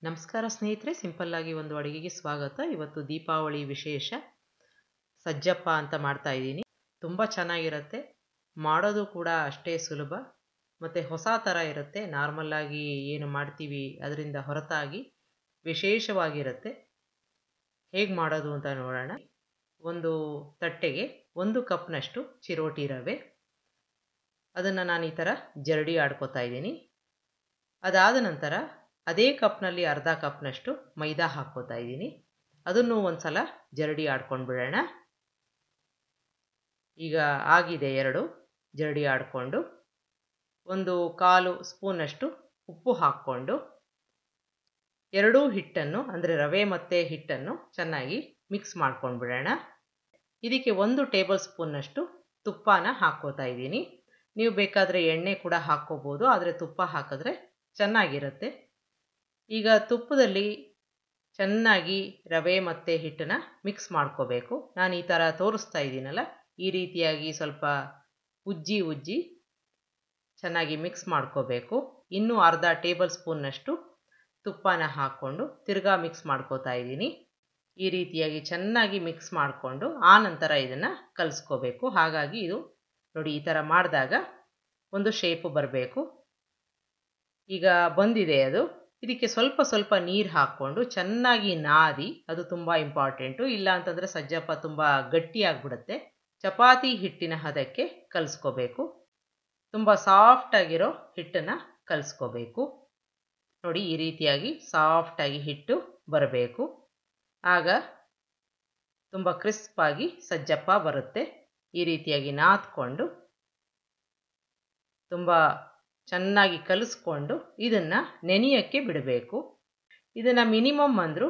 ನಮಸ್ಕಾರ ಸ್ನೇಹಿತರೆ, ಸಿಂಪಲ್ ಆಗಿ ಒಂದು ಅಡುಗೆಗೆ ಸ್ವಾಗತ. ಇವತ್ತು ದೀಪಾವಳಿ ವಿಶೇಷ ಸಜ್ಜಪ್ಪ ಅಂತ ಮಾಡ್ತಾ ಇದ್ದೀನಿ. ತುಂಬ ಚೆನ್ನಾಗಿರುತ್ತೆ, ಮಾಡೋದು ಕೂಡ ಅಷ್ಟೇ ಸುಲಭ ಮತ್ತು ಹೊಸ ಥರ ಇರುತ್ತೆ. ನಾರ್ಮಲ್ ಆಗಿ ಏನು ಮಾಡ್ತೀವಿ ಅದರಿಂದ ಹೊರತಾಗಿ ವಿಶೇಷವಾಗಿರುತ್ತೆ. ಹೇಗೆ ಮಾಡೋದು ಅಂತ ನೋಡೋಣ. ಒಂದು ತಟ್ಟೆಗೆ 1 ಕಪ್ನಷ್ಟು ಚಿರೋಟಿ ರವೆ, ಅದನ್ನು ನಾನು ಈ ಥರ ಜರಡಿ ಆಡ್ಕೋತಾ ಇದ್ದೀನಿ. ಅದಾದ ನಂತರ ಅದೇ ಕಪ್ನಲ್ಲಿ ಅರ್ಧ ಕಪ್ನಷ್ಟು ಮೈದಾ ಹಾಕ್ಕೋತಾ ಇದ್ದೀನಿ. ಅದನ್ನು ಒಂದು ಸಲ ಜರಡಿ ಆಡ್ಕೊಂಡು ಬಿಡೋಣ. ಈಗ ಆಗಿದೆ 2 ಜರಡಿ ಆಡಿಕೊಂಡು, 1/4 ಸ್ಪೂನಷ್ಟು ಉಪ್ಪು ಹಾಕ್ಕೊಂಡು ಎರಡೂ ಹಿಟ್ಟನ್ನು ಅಂದರೆ ರವೆ ಮತ್ತು ಹಿಟ್ಟನ್ನು ಚೆನ್ನಾಗಿ ಮಿಕ್ಸ್ ಮಾಡ್ಕೊಂಡು ಬಿಡೋಣ. ಇದಕ್ಕೆ 1 ಟೇಬಲ್ ಸ್ಪೂನ್ನಷ್ಟು ತುಪ್ಪನ ಹಾಕ್ಕೋತಾ ಇದ್ದೀನಿ. ನೀವು ಬೇಕಾದರೆ ಎಣ್ಣೆ ಕೂಡ ಹಾಕ್ಕೋಬೋದು, ಆದರೆ ತುಪ್ಪ ಹಾಕಿದ್ರೆ ಚೆನ್ನಾಗಿರುತ್ತೆ. ಈಗ ತುಪ್ಪದಲ್ಲಿ ಚೆನ್ನಾಗಿ ರವೆ ಮತ್ತು ಹಿಟ್ಟನ್ನು ಮಿಕ್ಸ್ ಮಾಡ್ಕೋಬೇಕು. ನಾನು ಈ ಥರ ತೋರಿಸ್ತಾ ಇದ್ದೀನಲ್ಲ, ಈ ರೀತಿಯಾಗಿ ಸ್ವಲ್ಪ ಉಜ್ಜಿ ಚೆನ್ನಾಗಿ ಮಿಕ್ಸ್ ಮಾಡ್ಕೋಬೇಕು. ಇನ್ನೂ ಅರ್ಧ ಟೇಬಲ್ ಸ್ಪೂನ್ನಷ್ಟು ತುಪ್ಪನ ಹಾಕ್ಕೊಂಡು ತಿರ್ಗಾ ಮಿಕ್ಸ್ ಮಾಡ್ಕೋತಾ ಇದ್ದೀನಿ. ಈ ರೀತಿಯಾಗಿ ಚೆನ್ನಾಗಿ ಮಿಕ್ಸ್ ಮಾಡಿಕೊಂಡು ಆನಂತರ ಇದನ್ನು ಕಲಿಸ್ಕೋಬೇಕು. ಹಾಗಾಗಿ ಇದು ನೋಡಿ, ಈ ಥರ ಮಾಡಿದಾಗ ಒಂದು ಶೇಪು ಬರಬೇಕು. ಈಗ ಬಂದಿದೆ ಅದು. ಇದಕ್ಕೆ ಸ್ವಲ್ಪ ನೀರು ಹಾಕ್ಕೊಂಡು ಚೆನ್ನಾಗಿ ನಾದಿ, ಅದು ತುಂಬ ಇಂಪಾರ್ಟೆಂಟು. ಇಲ್ಲ ಅಂತಂದರೆ ಸಜ್ಜಪ್ಪ ತುಂಬ ಗಟ್ಟಿಯಾಗ್ಬಿಡುತ್ತೆ. ಚಪಾತಿ ಹಿಟ್ಟಿನ ಹದಕ್ಕೆ ಕಲಿಸ್ಕೋಬೇಕು. ತುಂಬ ಸಾಫ್ಟಾಗಿರೋ ಹಿಟ್ಟನ್ನು ಕಲಿಸ್ಕೋಬೇಕು. ನೋಡಿ, ಈ ರೀತಿಯಾಗಿ ಸಾಫ್ಟಾಗಿ ಹಿಟ್ಟು ಬರಬೇಕು. ಆಗ ತುಂಬ ಕ್ರಿಸ್ಪಾಗಿ ಸಜ್ಜಪ್ಪ ಬರುತ್ತೆ. ಈ ರೀತಿಯಾಗಿ ನಾದ್ಕೊಂಡು ತುಂಬ ಚೆನ್ನಾಗಿ ಕಲಿಸ್ಕೊಂಡು ಇದನ್ನು ನೆನೆಯೋಕ್ಕೆ ಬಿಡಬೇಕು. ಇದನ್ನು ಮಿನಿಮಮ್ ಅಂದರೂ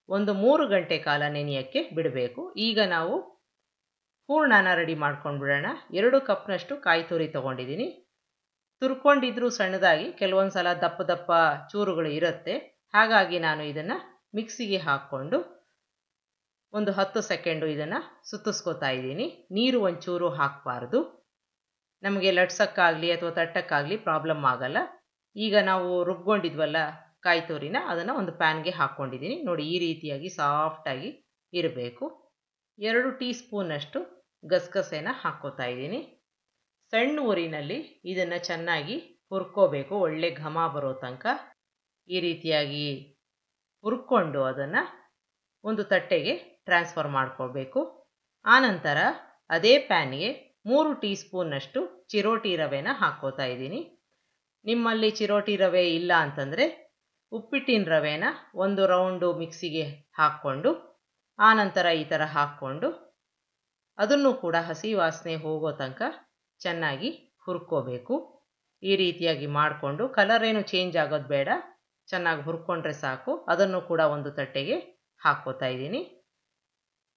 ಒಂದು 3 ಗಂಟೆ ಕಾಲ ನೆನೆಯೋಕ್ಕೆ ಬಿಡಬೇಕು. ಈಗ ನಾವು ಹೂರಣನ ರೆಡಿ ಮಾಡ್ಕೊಂಡು ಬಿಡೋಣ. 2 ಕಪ್ನಷ್ಟು ಕಾಯಿ ತುರಿ ತೊಗೊಂಡಿದ್ದೀನಿ. ತುರ್ಕೊಂಡಿದ್ರೂ ಸಣ್ಣದಾಗಿ, ಕೆಲವೊಂದು ಸಲ ದಪ್ಪ ಚೂರುಗಳು ಇರುತ್ತೆ. ಹಾಗಾಗಿ ನಾನು ಇದನ್ನು ಮಿಕ್ಸಿಗೆ ಹಾಕ್ಕೊಂಡು ಒಂದು 10 ಸೆಕೆಂಡು ಇದನ್ನು ಸುತ್ತಿಸ್ಕೋತಾ ಇದ್ದೀನಿ. ನೀರು ಒಂಚೂರು ಹಾಕಬಾರ್ದು, ನಮಗೆ ಲಟ್ಸಕ್ಕಾಗಲಿ ಅಥವಾ ತಟ್ಟಕ್ಕಾಗಲಿ ಪ್ರಾಬ್ಲಮ್ ಆಗಲ್ಲ. ಈಗ ನಾವು ರುಬ್ಕೊಂಡಿದ್ವಲ್ಲ ಕಾಯಿ ತುರಿನ, ಅದನ್ನು ಒಂದು ಪ್ಯಾನ್ಗೆ ಹಾಕ್ಕೊಂಡಿದ್ದೀನಿ. ನೋಡಿ, ಈ ರೀತಿಯಾಗಿ ಸಾಫ್ಟಾಗಿ ಇರಬೇಕು. 2 ಟೀ ಸ್ಪೂನಷ್ಟು ಗಸಗಸೆನ ಹಾಕ್ಕೋತಾ ಇದ್ದೀನಿ. ಸಣ್ಣ ಊರಿನಲ್ಲಿ ಇದನ್ನು ಚೆನ್ನಾಗಿ ಹುರ್ಕೋಬೇಕು, ಒಳ್ಳೆ ಘಮ ಬರೋ ತನಕ. ಈ ರೀತಿಯಾಗಿ ಹುರ್ಕೊಂಡು ಅದನ್ನು ಒಂದು ತಟ್ಟೆಗೆ ಟ್ರಾನ್ಸ್ಫರ್ ಮಾಡ್ಕೋಬೇಕು. ಆನಂತರ ಅದೇ ಪ್ಯಾನ್ಗೆ 3 ಟೀ ಸ್ಪೂನ್ನಷ್ಟು ಚಿರೋಟಿ ರವೆನ ಹಾಕ್ಕೋತಾ ಇದ್ದೀನಿ. ನಿಮ್ಮಲ್ಲಿ ಚಿರೋಟಿ ರವೆ ಇಲ್ಲ ಅಂತಂದರೆ ಉಪ್ಪಿಟ್ಟಿನ ರವೆನ ಒಂದು ರೌಂಡು ಮಿಕ್ಸಿಗೆ ಹಾಕ್ಕೊಂಡು ಆನಂತರ ಈ ಥರ ಹಾಕ್ಕೊಂಡು ಅದನ್ನು ಕೂಡ ಹಸಿ ವಾಸನೆ ಹೋಗೋ ತನಕ ಚೆನ್ನಾಗಿ ಹುರ್ಕೋಬೇಕು. ಈ ರೀತಿಯಾಗಿ ಮಾಡಿಕೊಂಡು, ಕಲರ್ ಏನು ಚೇಂಜ್ ಆಗೋದು ಬೇಡ, ಚೆನ್ನಾಗಿ ಹುರ್ಕೊಂಡ್ರೆ ಸಾಕು. ಅದನ್ನು ಕೂಡ ಒಂದು ತಟ್ಟೆಗೆ ಹಾಕ್ಕೋತಾ ಇದ್ದೀನಿ.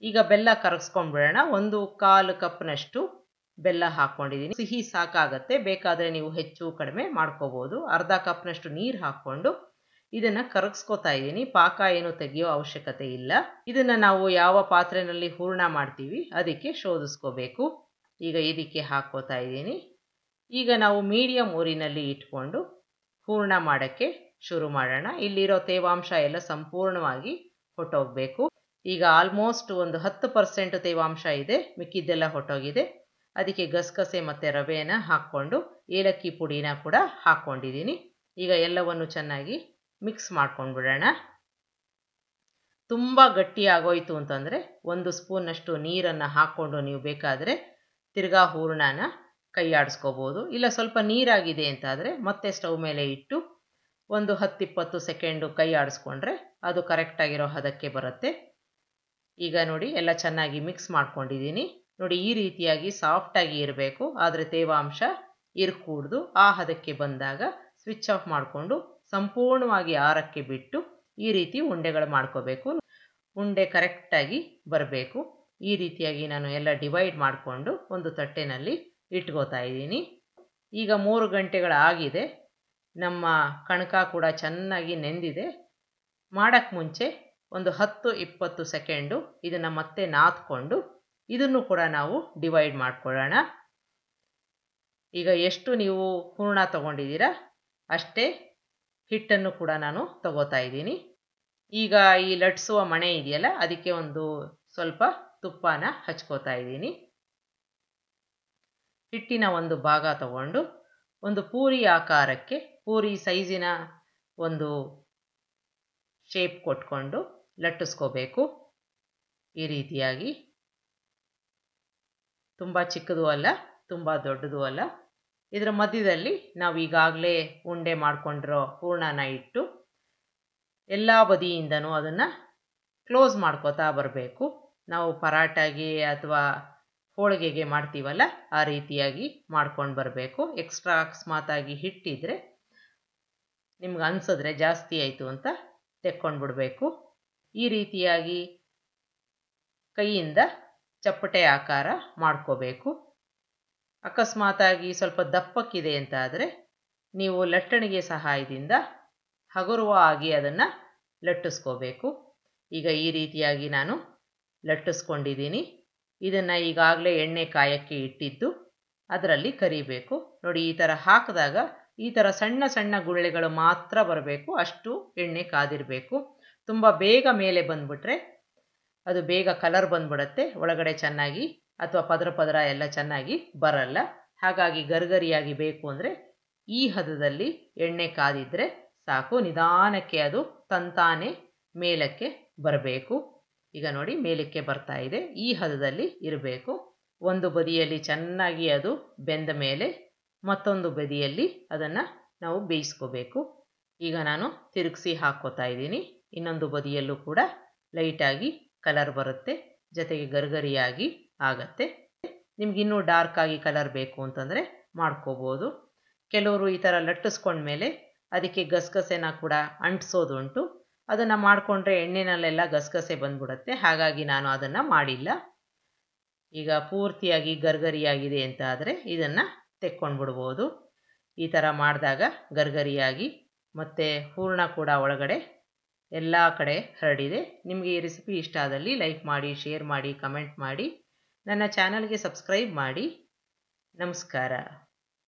ಈಗ ಬೆಲ್ಲ ಕರಗಿಸ್ಕೊಂಡ್ಬಿಡೋಣ. 1/4 ಕಪ್ನಷ್ಟು ಬೆಲ್ಲ ಹಾಕ್ಕೊಂಡಿದ್ದೀನಿ. ಸಿಹಿ ಸಾಕಾಗತ್ತೆ, ಬೇಕಾದರೆ ನೀವು ಹೆಚ್ಚು ಕಡಿಮೆ ಮಾಡ್ಕೋಬೋದು. ಅರ್ಧ ಕಪ್ನಷ್ಟು ನೀರು ಹಾಕ್ಕೊಂಡು ಇದನ್ನು ಕರಗಿಸ್ಕೋತಾ ಇದ್ದೀನಿ. ಪಾಕ ಏನು ತೆಗೆಯೋ ಅವಶ್ಯಕತೆ ಇಲ್ಲ. ಇದನ್ನು ನಾವು ಯಾವ ಪಾತ್ರೆಯಲ್ಲಿ ಹೂರಣ ಮಾಡ್ತೀವಿ ಅದಕ್ಕೆ ಶೋಧಿಸ್ಕೋಬೇಕು. ಈಗ ಇದಕ್ಕೆ ಹಾಕ್ಕೋತಾ ಇದ್ದೀನಿ. ಈಗ ನಾವು ಮೀಡಿಯಮ್ ಊರಿನಲ್ಲಿ ಇಟ್ಕೊಂಡು ಹೂರಣ ಮಾಡೋಕ್ಕೆ ಶುರು ಮಾಡೋಣ. ಇಲ್ಲಿರೋ ತೇವಾಂಶ ಎಲ್ಲ ಸಂಪೂರ್ಣವಾಗಿ ಹೊಟ್ಟೋಗಬೇಕು. ಈಗ ಆಲ್ಮೋಸ್ಟ್ ಒಂದು 10% ತೇವಾಂಶ ಇದೆ, ಮಿಕ್ಕಿದ್ದೆಲ್ಲ ಹೊಟ್ಟೋಗಿದೆ. ಅದಕ್ಕೆ ಗಸಗಸೆ ಮತ್ತು ರವೆನ ಹಾಕ್ಕೊಂಡು ಏಲಕ್ಕಿ ಪುಡಿನ ಕೂಡ ಹಾಕ್ಕೊಂಡಿದ್ದೀನಿ. ಈಗ ಎಲ್ಲವನ್ನು ಚೆನ್ನಾಗಿ ಮಿಕ್ಸ್ ಮಾಡ್ಕೊಂಡು ಬಿಡೋಣ. ತುಂಬ ಗಟ್ಟಿ ಆಗೋಯ್ತು ಅಂತಂದರೆ 1 ಸ್ಪೂನ್ನಷ್ಟು ನೀರನ್ನು ಹಾಕ್ಕೊಂಡು ನೀವು ಬೇಕಾದರೆ ತಿರ್ಗಾ ಹೂರಣನ ಕೈ ಆಡಿಸ್ಕೋಬೋದು. ಇಲ್ಲ ಸ್ವಲ್ಪ ನೀರಾಗಿದೆ ಅಂತಾದರೆ ಮತ್ತೆ ಸ್ಟವ್ ಮೇಲೆ ಇಟ್ಟು ಒಂದು 10-20 ಸೆಕೆಂಡು ಕೈ ಆಡಿಸ್ಕೊಂಡ್ರೆ ಅದು ಕರೆಕ್ಟಾಗಿರೋ ಹದಕ್ಕೆ ಬರುತ್ತೆ. ಈಗ ನೋಡಿ, ಎಲ್ಲ ಚೆನ್ನಾಗಿ ಮಿಕ್ಸ್ ಮಾಡ್ಕೊಂಡಿದ್ದೀನಿ. ನೋಡಿ, ಈ ರೀತಿಯಾಗಿ ಸಾಫ್ಟಾಗಿ ಇರಬೇಕು, ಆದರೆ ತೇವಾಂಶ ಇರಕೂಡ್ದು. ಆ ಹದಕ್ಕೆ ಬಂದಾಗ ಸ್ವಿಚ್ ಆಫ್ ಮಾಡಿಕೊಂಡು ಸಂಪೂರ್ಣವಾಗಿ ಆರಕ್ಕೆ ಬಿಟ್ಟು ಈ ರೀತಿ ಉಂಡೆಗಳು ಮಾಡ್ಕೋಬೇಕು. ಉಂಡೆ ಕರೆಕ್ಟಾಗಿ ಬರಬೇಕು. ಈ ರೀತಿಯಾಗಿ ನಾನು ಎಲ್ಲ ಡಿವೈಡ್ ಮಾಡಿಕೊಂಡು ಒಂದು ತಟ್ಟೆನಲ್ಲಿ ಇಟ್ಕೋತಾ ಇದ್ದೀನಿ. ಈಗ 3 ಗಂಟೆಗಳಾಗಿದೆ. ನಮ್ಮ ಕಣಕ ಕೂಡ ಚೆನ್ನಾಗಿ ನೆಂದಿದೆ. ಮಾಡೋಕ್ಕೆ ಮುಂಚೆ ಒಂದು 10-20 ಸೆಕೆಂಡು ಇದನ್ನು ಮತ್ತೆ ನಾದ್ಕೊಂಡು ಇದನ್ನು ಕೂಡ ನಾವು ಡಿವೈಡ್ ಮಾಡ್ಕೊಳ್ಳೋಣ. ಈಗ ಎಷ್ಟು ನೀವು ಹೂರಣ ತೊಗೊಂಡಿದ್ದೀರಾ ಅಷ್ಟೇ ಹಿಟ್ಟನ್ನು ಕೂಡ ನಾನು ತಗೋತಾ ಇದ್ದೀನಿ. ಈಗ ಈ ಲಟ್ಸುವ ಮಣೆ ಇದೆಯಲ್ಲ, ಅದಕ್ಕೆ ಒಂದು ಸ್ವಲ್ಪ ತುಪ್ಪನ ಹಚ್ಕೋತಾ ಇದ್ದೀನಿ. ಹಿಟ್ಟಿನ ಒಂದು ಭಾಗ ತಗೊಂಡು ಒಂದು ಪೂರಿ ಆಕಾರಕ್ಕೆ, ಪೂರಿ ಸೈಜಿನ ಒಂದು ಶೇಪ್ ಕೊಟ್ಕೊಂಡು ಲಟ್ಟಿಸ್ಕೋಬೇಕು. ಈ ರೀತಿಯಾಗಿ ತುಂಬ ಚಿಕ್ಕದು ಅಲ್ಲ, ತುಂಬ ದೊಡ್ಡದು ಅಲ್ಲ. ಇದರ ಮಧ್ಯದಲ್ಲಿ ನಾವು ಈಗಾಗಲೇ ಉಂಡೆ ಮಾಡ್ಕೊಂಡಿರೋ ಹೂರಣನ ಇಟ್ಟು ಎಲ್ಲ ಬದಿಯಿಂದನೂ ಅದನ್ನು ಕ್ಲೋಸ್ ಮಾಡ್ಕೋತಾ ಬರಬೇಕು. ನಾವು ಪರಾಟಾಗೆ ಅಥವಾ ಹೋಳಿಗೆಗೆ ಮಾಡ್ತೀವಲ್ಲ, ಆ ರೀತಿಯಾಗಿ ಮಾಡ್ಕೊಂಡು ಬರಬೇಕು. ಎಕ್ಸ್ಟ್ರಾ ಅಕಸ್ಮಾತಾಗಿ ಹಿಟ್ಟಿದ್ರೆ ನಿಮ್ಗೆ ಅನಿಸಿದ್ರೆ ಜಾಸ್ತಿ ಆಯಿತು ಅಂತ ತೆಕ್ಕೊಂಡು ಬಿಡಬೇಕು. ಈ ರೀತಿಯಾಗಿ ಕೈಯಿಂದ ಚಪ್ಪಟೆ ಆಕಾರ ಮಾಡ್ಕೋಬೇಕು. ಅಕಸ್ಮಾತಾಗಿ ಸ್ವಲ್ಪ ದಪ್ಪಕ್ಕಿದೆ ಅಂತ ಆದರೆ ನೀವು ಲಟ್ಟಣಿಗೆ ಸಹಾಯದಿಂದ ಹಗುರುವ ಆಗಿ ಅದನ್ನು ಲಟ್ಟಿಸ್ಕೋಬೇಕು. ಈಗ ಈ ರೀತಿಯಾಗಿ ನಾನು ಲಟ್ಟಿಸ್ಕೊಂಡಿದ್ದೀನಿ. ಇದನ್ನು ಈಗಾಗಲೇ ಎಣ್ಣೆ ಕಾಯಕ್ಕೆ ಇಟ್ಟಿದ್ದು ಅದರಲ್ಲಿ ಕರಿಬೇಕು. ನೋಡಿ, ಈ ಥರ ಹಾಕಿದಾಗ ಈ ಥರ ಸಣ್ಣ ಸಣ್ಣ ಗುಳ್ಳೆಗಳು ಮಾತ್ರ ಬರಬೇಕು, ಅಷ್ಟು ಎಣ್ಣೆ ಕಾದಿರಬೇಕು. ತುಂಬ ಬೇಗ ಮೇಲೆ ಬಂದುಬಿಟ್ರೆ ಅದು ಬೇಗ ಕಲರ್ ಬಂದ್ಬಿಡುತ್ತೆ, ಒಳಗಡೆ ಚೆನ್ನಾಗಿ ಅಥವಾ ಪದರ ಪದರ ಎಲ್ಲ ಚೆನ್ನಾಗಿ ಬರಲ್ಲ. ಹಾಗಾಗಿ ಗರಿಗರಿಯಾಗಿ ಬೇಕು ಅಂದರೆ ಈ ಹದದಲ್ಲಿ ಎಣ್ಣೆ ಕಾದಿದ್ರೆ ಸಾಕು. ನಿಧಾನಕ್ಕೆ ಅದು ತಂತಾನೆ ಮೇಲಕ್ಕೆ ಬರಬೇಕು. ಈಗ ನೋಡಿ, ಮೇಲಕ್ಕೆ ಬರ್ತಾ ಇದೆ. ಈ ಹದದಲ್ಲಿ ಇರಬೇಕು. ಒಂದು ಬದಿಯಲ್ಲಿ ಚೆನ್ನಾಗಿ ಅದು ಬೆಂದ ಮೇಲೆ ಮತ್ತೊಂದು ಬದಿಯಲ್ಲಿ ಅದನ್ನು ನಾವು ಬೇಯಿಸ್ಕೋಬೇಕು. ಈಗ ನಾನು ತಿರುಗಿಸಿ ಹಾಕ್ಕೋತಾ ಇದ್ದೀನಿ. ಇನ್ನೊಂದು ಬದಿಯಲ್ಲೂ ಕೂಡ ಲೈಟಾಗಿ ಕಲರ್ ಬರುತ್ತೆ, ಜೊತೆಗೆ ಗರಿಗರಿಯಾಗಿ ಆಗತ್ತೆ. ನಿಮ್ಗಿನ್ನೂ ಡಾರ್ಕ್ ಆಗಿ ಕಲರ್ ಬೇಕು ಅಂತಂದರೆ ಮಾಡ್ಕೋಬೋದು. ಕೆಲವರು ಈ ಥರ ಲಟ್ಟಿಸ್ಕೊಂಡ್ಮೇಲೆ ಅದಕ್ಕೆ ಗಸಗಸೆನ ಕೂಡ ಅಂಟಿಸೋದುಂಟು. ಅದನ್ನು ಮಾಡಿಕೊಂಡ್ರೆ ಎಣ್ಣೆನಲ್ಲೆಲ್ಲ ಗಸಗಸೆ ಬಂದ್ಬಿಡುತ್ತೆ. ಹಾಗಾಗಿ ನಾನು ಅದನ್ನು ಮಾಡಿಲ್ಲ. ಈಗ ಪೂರ್ತಿಯಾಗಿ ಗರಿಗರಿಯಾಗಿದೆ ಅಂತ ಆದರೆ ಇದನ್ನು ತೆಕ್ಕೊಂಡ್ಬಿಡ್ಬೋದು. ಈ ಥರ ಮಾಡಿದಾಗ ಗರಿಗರಿಯಾಗಿ ಮತ್ತು ಹೂರಣ ಕೂಡ ಒಳಗಡೆ ಎಲ್ಲ ಕಡೆ ಹರಡಿದೆ. ನಿಮಗೆ ಈ ರೆಸಿಪಿ ಇಷ್ಟ ಆದಲ್ಲಿ ಲೈಕ್ ಮಾಡಿ, ಶೇರ್ ಮಾಡಿ, ಕಮೆಂಟ್ ಮಾಡಿ. ನನ್ನ ಚಾನಲ್ಗೆ ಸಬ್ಸ್ಕ್ರೈಬ್ ಮಾಡಿ. ನಮಸ್ಕಾರ.